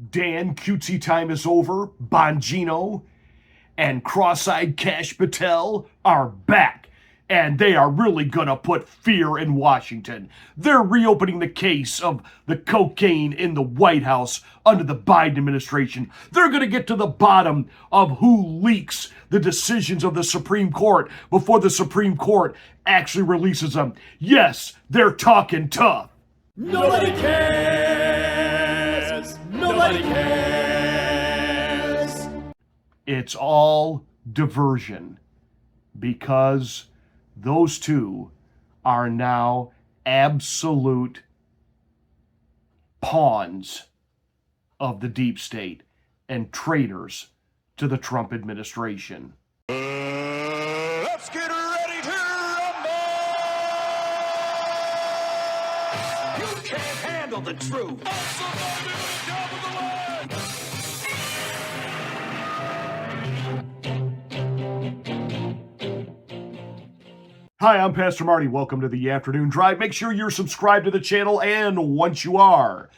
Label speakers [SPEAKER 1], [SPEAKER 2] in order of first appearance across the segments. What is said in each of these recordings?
[SPEAKER 1] Dan cutesy time is over, Bongino, and cross-eyed Cash Patel are back. And they are really gonna put fear in Washington. They're reopening the case of the cocaine in the White House under the Biden administration. They're gonna get to the bottom of who leaks the decisions of the Supreme Court before the Supreme Court actually releases them. Yes, they're talking tough.
[SPEAKER 2] Nobody cares. Nobody cares.
[SPEAKER 1] It's all diversion because those two are now absolute pawns of the deep state and traitors to the Trump administration.
[SPEAKER 2] Let's get ready to rumble. You can't handle the truth.
[SPEAKER 1] Hi, I'm Pastor Marty. Welcome to the Afternoon Drive. Make sure you're subscribed to the channel, and once you are,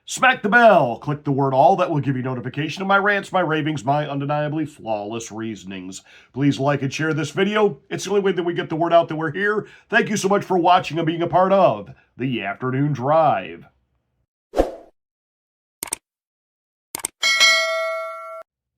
[SPEAKER 1] smack the bell. Click the word all. That will give you notification of my rants, my ravings, my undeniably flawless reasonings. Please like and share this video. It's the only way that we get the word out that we're here. Thank you so much for watching and being a part of the Afternoon Drive.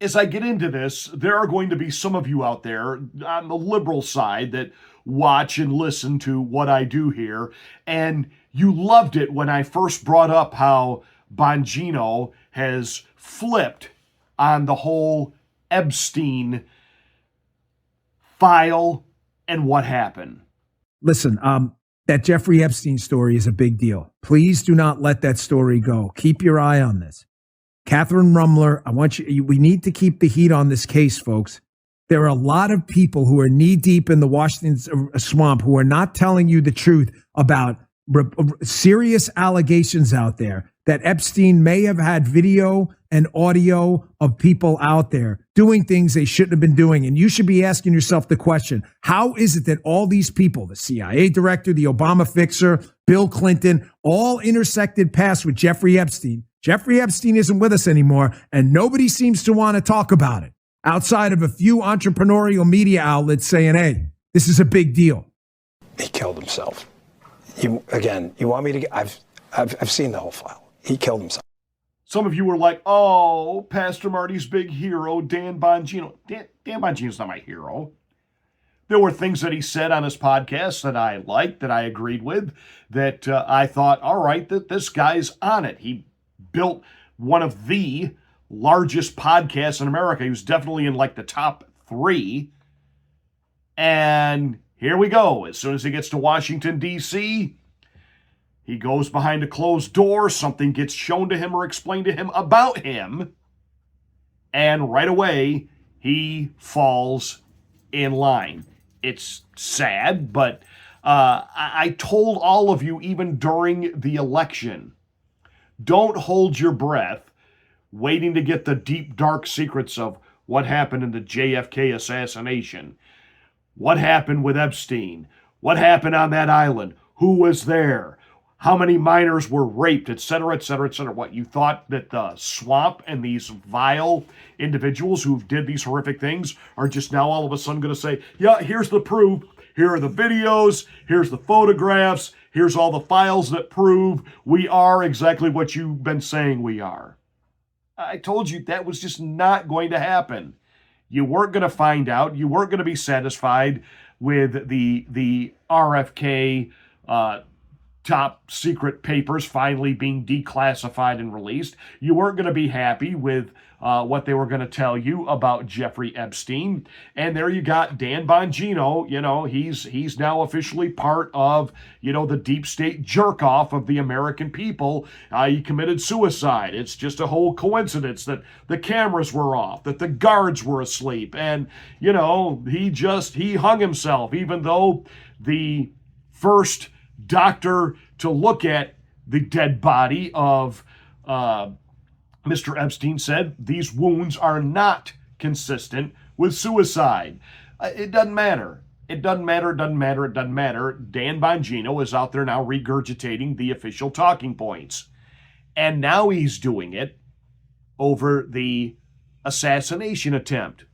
[SPEAKER 1] As I get into this, there are going to be some of you out there on the liberal side that watch and listen to what I do here, and you loved it when I first brought up how Bongino has flipped on the whole Epstein file and what happened.
[SPEAKER 3] Listen, that Jeffrey Epstein story is a big deal. Please do not let that story go. Keep your eye on this. Catherine Rumler, we need to keep the heat on this case, folks. There are a lot of people who are knee deep in the Washington swamp who are not telling you the truth about serious allegations out there that Epstein may have had video and audio of people out there doing things they shouldn't have been doing. And you should be asking yourself the question, how is it that all these people, the CIA director, the Obama fixer, Bill Clinton, all intersected paths with Jeffrey Epstein? Jeffrey Epstein isn't with us anymore, and nobody seems to want to talk about it outside of a few entrepreneurial media outlets saying, hey, this is a big deal.
[SPEAKER 4] He killed himself. You want me to? I've seen the whole file. He killed himself.
[SPEAKER 1] Some of you were like, oh, Pastor Marty's big hero, Dan Bongino. Dan Bongino's not my hero. There were things that he said on his podcast that I liked, that I agreed with, that I thought, all right, that this guy's on it. He built one of the largest podcasts in America. He was definitely in like the top 3. And here we go. As soon as he gets to Washington, D.C., he goes behind a closed door. Something gets shown to him or explained to him about him. And right away, he falls in line. It's sad, but I told all of you even during the election, don't hold your breath waiting to get the deep, dark secrets of what happened in the JFK assassination. What happened with Epstein? What happened on that island? Who was there? How many minors were raped, etc., etc., etc. What, you thought that the swamp and these vile individuals who did these horrific things are just now all of a sudden going to say, yeah, here's the proof. Here are the videos. Here's the photographs. Here's all the files that prove we are exactly what you've been saying we are. I told you that was just not going to happen. You weren't going to find out. You weren't going to be satisfied with the RFK top secret papers finally being declassified and released. You weren't going to be happy with what they were going to tell you about Jeffrey Epstein. And there you got Dan Bongino. You know, he's now officially part of, the deep state jerk off of the American people. He committed suicide. It's just a whole coincidence that the cameras were off, that the guards were asleep. And, he hung himself, even though the first doctor to look at the dead body of Mr. Epstein said these wounds are not consistent with suicide. It doesn't matter. It doesn't matter. It doesn't matter. It doesn't matter. Dan Bongino is out there now regurgitating the official talking points. And now he's doing it over the assassination attempt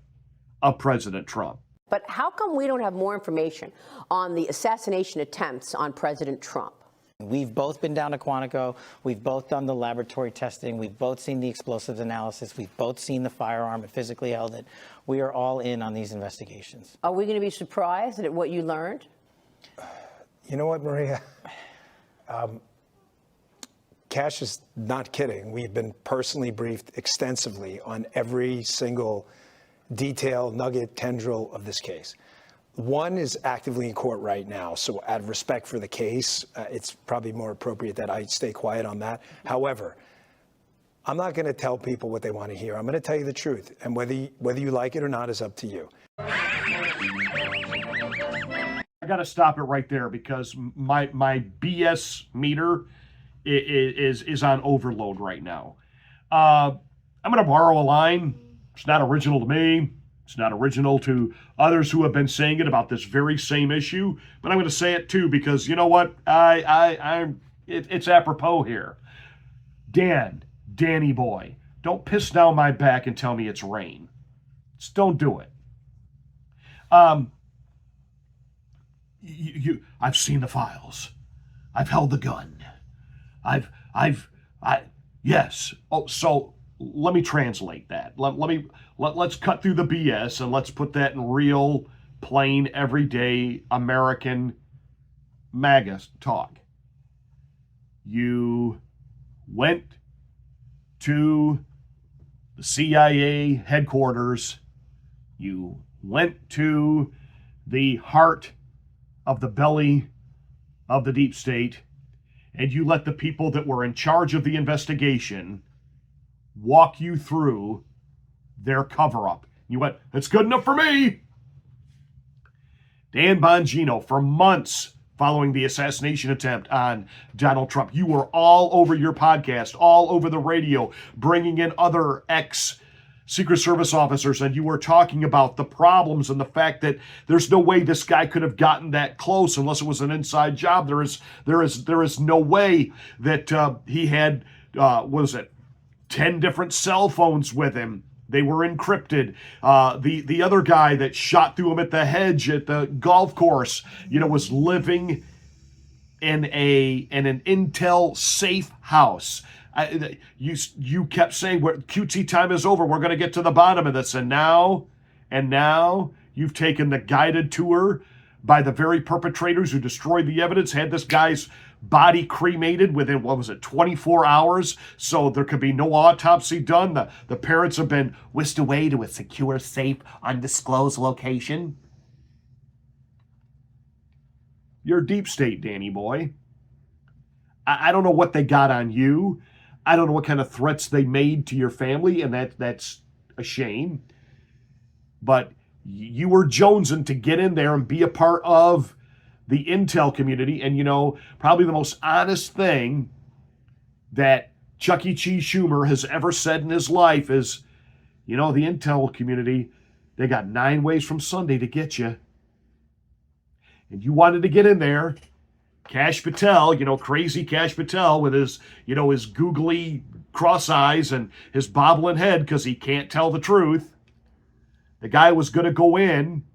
[SPEAKER 1] of President Trump.
[SPEAKER 5] But how come we don't have more information on the assassination attempts on President Trump?
[SPEAKER 6] We've both been down to Quantico. We've both done the laboratory testing. We've both seen the explosives analysis. We've both seen the firearm and physically held it. We are all in on these investigations.
[SPEAKER 5] Are we going to be surprised at what you learned?
[SPEAKER 4] You know what, Maria? Cash is not kidding. We've been personally briefed extensively on every single detail, nugget, tendril of this case. One is actively in court right now, so out of respect for the case, it's probably more appropriate that I stay quiet on that. However, I'm not going to tell people what they want to hear. I'm going to tell you the truth, and whether you like it or not is up to you.
[SPEAKER 1] I got to stop it right there because my BS meter is on overload right now. I'm going to borrow a line. It's not original to me. It's not original to others who have been saying it about this very same issue, but I'm going to say it too because you know what? It's apropos here. Danny boy, don't piss down my back and tell me it's rain. Just don't do it. I've seen the files. I've held the gun. Yes. Oh, so let me translate that. Let's cut through the BS and let's put that in real, plain, everyday American MAGA talk. You went to the CIA headquarters. You went to the heart of the belly of the deep state, and you let the people that were in charge of the investigation walk you through their cover-up. You went, that's good enough for me. Dan Bongino, for months following the assassination attempt on Donald Trump, you were all over your podcast, all over the radio, bringing in other ex-Secret Service officers, and you were talking about the problems and the fact that there's no way this guy could have gotten that close unless it was an inside job. There is no way that he had, 10 different cell phones with him. They were encrypted. The other guy that shot through him at the hedge at the golf course, was living in an Intel safe house. You kept saying, QT time is over. We're going to get to the bottom of this. And now you've taken the guided tour by the very perpetrators who destroyed the evidence, had this guy's body cremated within, 24 hours, so there could be no autopsy done. The parents have been whisked away to a secure, safe, undisclosed location. You're deep state, Danny boy. I don't know what they got on you. I don't know what kind of threats they made to your family, and that's a shame. But you were jonesing to get in there and be a part of the intel community. And, probably the most honest thing that Chuck E. Cheese Schumer has ever said in his life is, the intel community, they got 9 ways from Sunday to get you. And you wanted to get in there. Kash Patel, crazy Kash Patel with his, his googly cross eyes and his bobbling head because he can't tell the truth. The guy was going to go in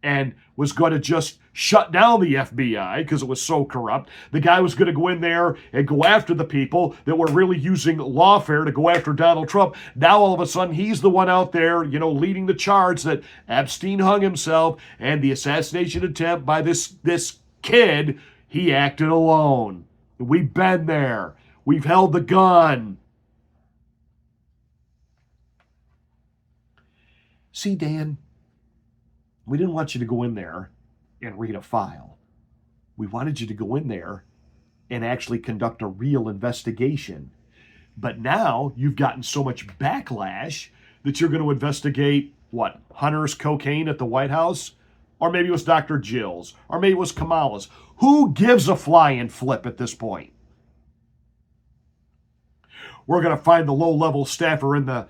[SPEAKER 1] and was going to just shut down the FBI because it was so corrupt. The guy was going to go in there and go after the people that were really using lawfare to go after Donald Trump. Now, all of a sudden, he's the one out there, leading the charge that Epstein hung himself and the assassination attempt by this kid, he acted alone. We've been there. We've held the gun. See, Dan, we didn't want you to go in there and read a file. We wanted you to go in there and actually conduct a real investigation. But now you've gotten so much backlash that you're going to investigate, Hunter's cocaine at the White House? Or maybe it was Dr. Jill's? Or maybe it was Kamala's? Who gives a flying flip at this point? We're going to find the low-level staffer in the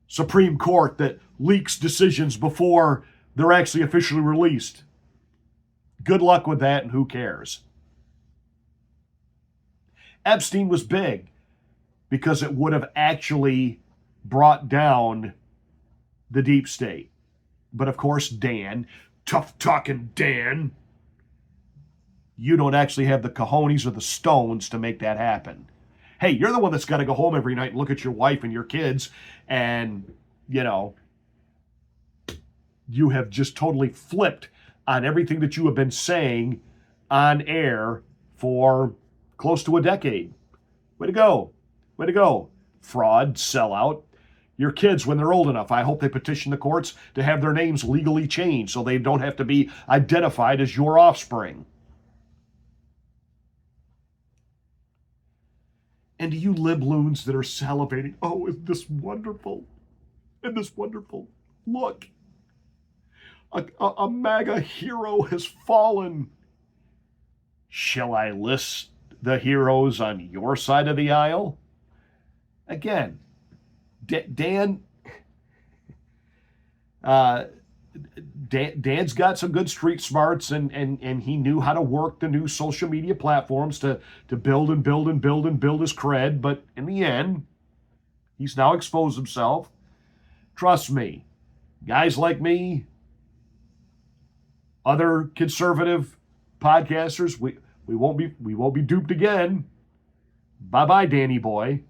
[SPEAKER 1] Supreme Court that leaks decisions before they're actually officially released. Good luck with that, and who cares? Epstein was big because it would have actually brought down the deep state. But of course, Dan, tough talking Dan, you don't actually have the cojones or the stones to make that happen. Hey, you're the one that's got to go home every night and look at your wife and your kids, and, you know, you have just totally flipped on everything that you have been saying on air for close to a decade. Way to go. Way to go. Fraud, sellout. Your kids, when they're old enough, I hope they petition the courts to have their names legally changed so they don't have to be identified as your offspring. And to you libloons that are salivating, oh, isn't this wonderful? Isn't this wonderful? Look, a MAGA hero has fallen. Shall I list the heroes on your side of the aisle? Again, Dan's got some good street smarts, and he knew how to work the new social media platforms to build his cred. But in the end, he's now exposed himself. Trust me, guys like me, other conservative podcasters, we won't be duped again. Bye-bye, Danny boy.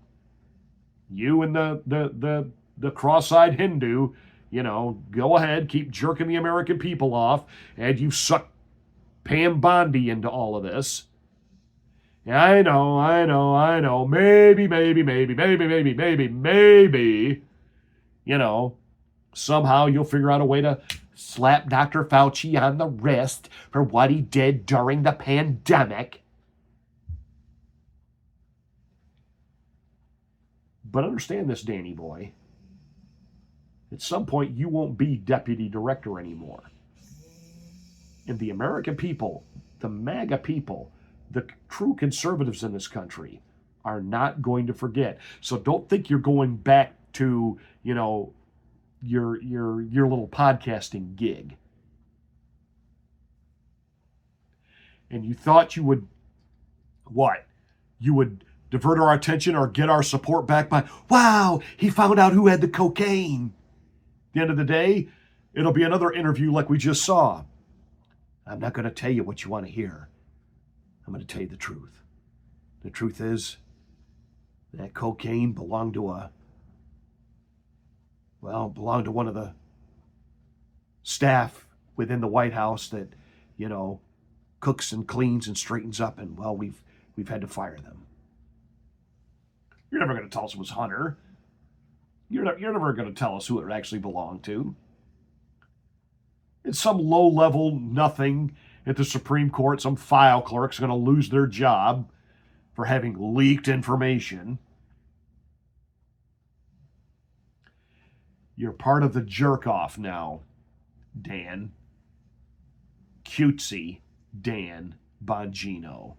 [SPEAKER 1] You and the cross-eyed Hindu, you know, go ahead, keep jerking the American people off, and you suck Pam Bondi into all of this. I know. Maybe, you know, somehow you'll figure out a way to slap Dr. Fauci on the wrist for what he did during the pandemic. But understand this, Danny boy. At some point, you won't be deputy director anymore. And the American people, the MAGA people, the true conservatives in this country are not going to forget. So don't think you're going back to, you know, your little podcasting gig. And you thought you would, what? You would divert our attention or get our support back by, wow, he found out who had the cocaine. At the end of the day, it'll be another interview like we just saw. I'm not going to tell you what you want to hear. I'm going to tell you the truth. The truth is that cocaine belonged to one of the staff within the White House that, you know, cooks and cleans and straightens up, and, well, we've had to fire them. You're never going to tell us it was Hunter. You're never going to tell us who it actually belonged to. It's some low-level nothing at the Supreme Court. Some file clerk's going to lose their job for having leaked information. You're part of the jerk-off now, Dan. Cutesy Dan Bongino.